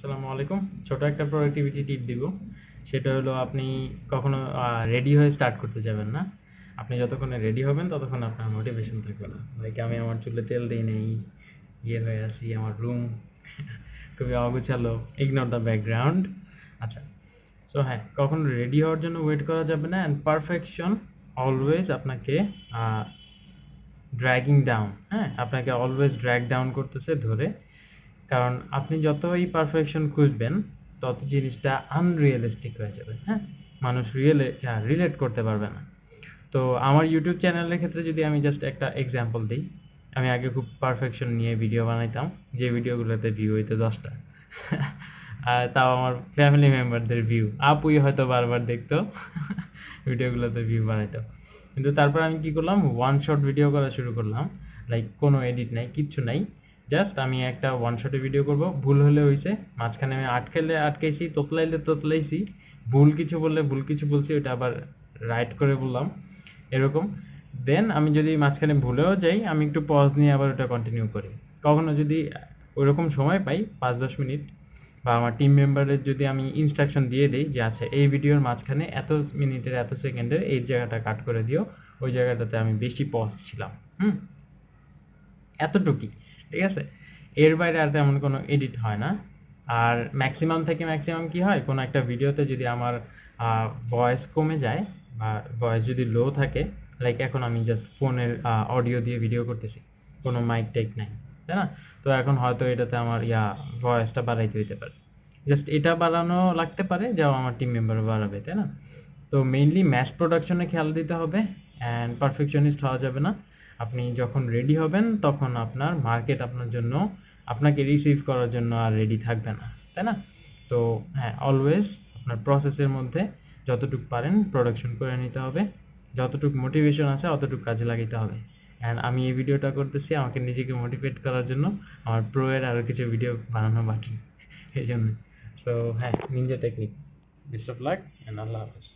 আসসালামু আলাইকুম। ছোট একটা প্রোডাক্টিভিটি টিপ দিব। সেটা হলো আপনি কখনো রেডি হয়ে স্টার্ট করতে যাবেন না। আপনি যতক্ষণে রেডি হবেন ততক্ষণ আপনার মোটিভেশন থাকবে না। লাইক আমি আমার চুলে তেল দেই নেই, ইয়ে হয়ে আছি, আমার রুম খুবই অগোছালো, ইগনোর দ্য ব্যাকগ্রাউন্ড। আচ্ছা, সো হ্যাঁ, কখনো রেডি হওয়ার জন্য ওয়েট করা যাবে না। অ্যান্ড পারফেকশন অলওয়েজ আপনাকে ড্র্যাগিং ডাউন, হ্যাঁ, আপনাকে অলওয়েজ ড্র্যাগ ডাউন করতেছে ধরে। কারণ আপনি যতই পারফেকশন খুঁজবেন তত জিনিসটা আনরিয়েলিস্টিক হয়ে যাবে, হ্যাঁ, মানুষ রিলেট করতে পারবে না। তো আমার ইউটিউব চ্যানেলের ক্ষেত্রে যদি আমি জাস্ট একটা এক্সাম্পল দিই, আমি আগে খুব পারফেকশন নিয়ে ভিডিও বানাইতাম, যে ভিডিওগুলোতে ভিউ হইতো 10টা আর তাও আমার ফ্যামিলি মেম্বারদের ভিউ, আপুই হয়তো বারবার দেখতো ভিডিওগুলোতে ভিউ বানাইতো। কিন্তু তারপর আমি কি করলাম, ওয়ান শট ভিডিও করা শুরু করলাম। লাইক কোনো এডিট নাই, কিচ্ছু নাই, জাস্ট আমি একটা ওয়ান শটে ভিডিও করব। ভুল হলে হইছে, মাঝখানে আমি আটকাইছি, তোতলাইলে তোতলাইছি, ভুল কিছু বললে ভুল কিছু বলছি, ওটা আবার রাইট করে বললাম, এরকম। দেন আমি যদি মাঝখানে ভুলেও যাই, আমি একটু পজ নিয়ে আবার ওটা কন্টিনিউ করি। কখনো যদি ওইরকম সময় পাই 5-10 মিনিট, বা আমার টিম মেম্বারের যদি আমি ইনস্ট্রাকশন দিয়ে দিই যে আচ্ছা এই ভিডিওর মাঝখানে এত মিনিটের এত সেকেন্ডের এই জায়গাটা কাট করে দিও, ওই জায়গাটাতে আমি বেশি পজ ছিলাম, এতটুকুই, ঠিক আছে। এর বাইরে আর তেমন কোনো এডিট হয় না। আর ম্যাক্সিমাম কি হয়, কোনো একটা ভিডিওতে যদি আমার ভয়েস কমে যায় বা ভয়েস যদি লো থাকে, লাইক এখন আমি জাস্ট ফোনের অডিও দিয়ে ভিডিও করতেছি, কোনো মাইক টেক নাই, তাই না? তো এখন হয়তো এটাতে আমার ভয়েসটা বাড়াইতে হইতে পারে, জাস্ট এটা বাড়ানো লাগতে পারে, যাও আমার টিম মেম্বার বাড়াবে, তাই না? তো মেইনলি ম্যাস প্রোডাকশনে খেয়াল দিতে হবে, অ্যান্ড পারফেকশনিস্ট হওয়া যাবে না। আপনি যখন রেডি হবেন তখন আপনার মার্কেট আপনার জন্য, আপনাকে রিসিভ করার জন্য আর রেডি থাকবে না, তাই না? তো হ্যাঁ, অলওয়েজ আপনার প্রসেসের মধ্যে যতটুকু পারেন প্রোডাকশন করে নিতে হবে, যতটুকু মোটিভেশন আছে অতটুকু কাজে লাগাইতে হবে। অ্যান্ড আমি এই ভিডিওটা করতেছি আমাকে নিজেকে মোটিভেট করার জন্য, আমার প্রো এর আরও কিছু ভিডিও বানানো বাকি, এই জন্য। সো হ্যাঁ, ninja technique. Best of luck and আল্লাহ হাফেজ।